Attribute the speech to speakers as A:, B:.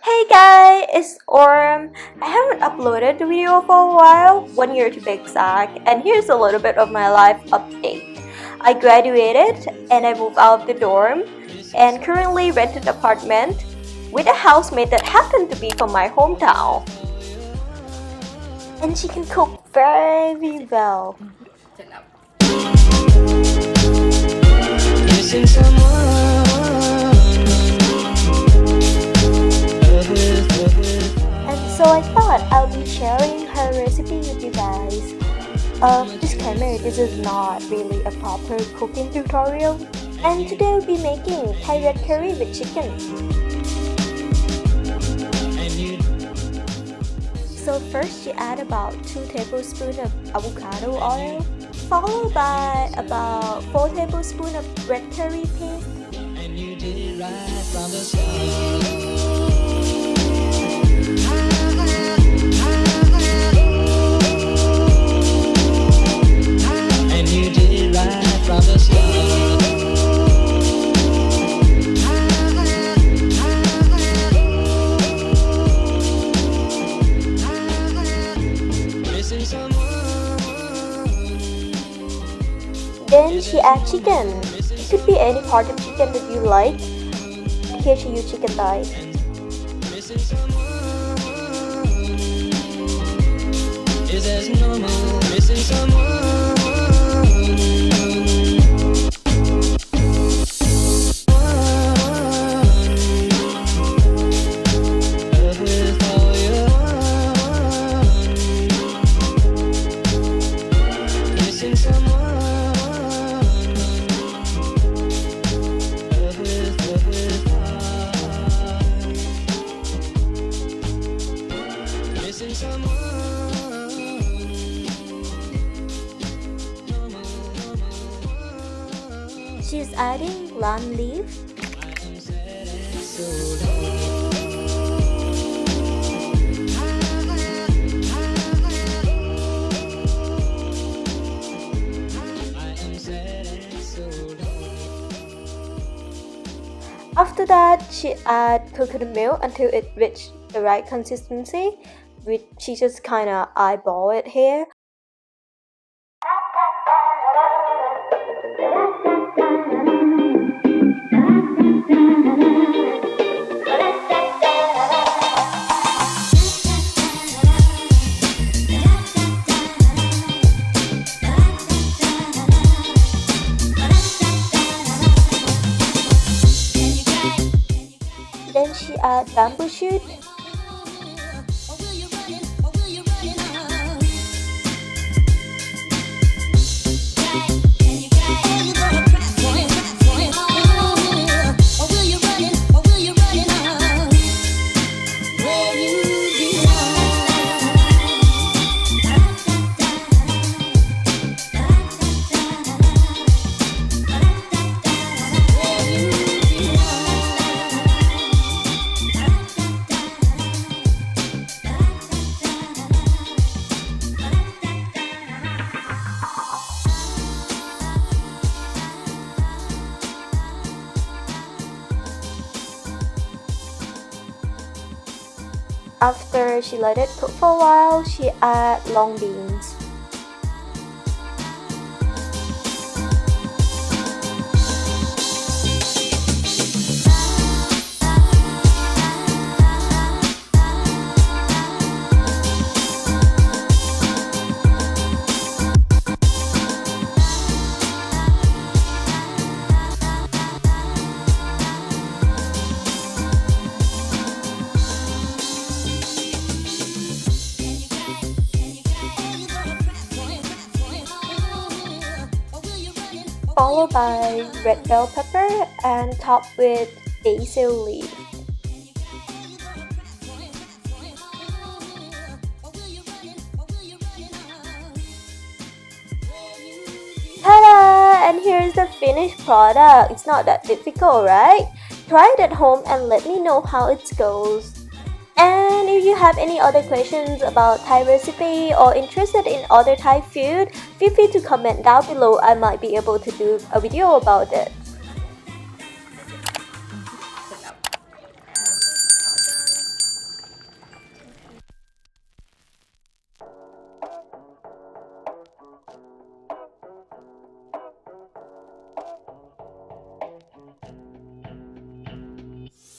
A: Hey guys, it's Orm. I haven't uploaded the video for a while, 1 year to be exact, and here's a little bit of my life update. I graduated and I moved out of the dorm and currently rent an apartment with a housemate that happened to be from my hometown. And she can cook very well.
B: Missing someone.
A: And so I thought I'll be sharing her recipe with you guys. Disclaimer, this is not really a proper cooking tutorial. And today we'll be making Thai red curry with chicken. So first you add about 2 tablespoons of avocado oil, followed by about 4 tablespoons of red curry paste.
B: And you did it right from the start. And you did it right from the start. Missing someone.
A: Then she adds chicken. It could be any part of chicken that you like. Here she used chicken thigh.
B: Missing someone. Is as normal. Missing someone. With all your heart. Missing someone. With heart. Missing someone.
A: She's adding lime leaf.
B: I'm sad and so low. I am sad and so low.
A: After that, she add coconut milk until it reached the right consistency, which she just kinda eyeball it here. Then she add bamboo shoot. After she let it cook for a while, she add long beans. Followed by red bell pepper and topped with basil leaf. Ta-da! And here's the finished product. It's not that difficult, right? Try it at home and let me know how it goes. And if you have any other questions about Thai recipe or interested in other Thai food, feel free to comment down below. I might be able to do a video about it.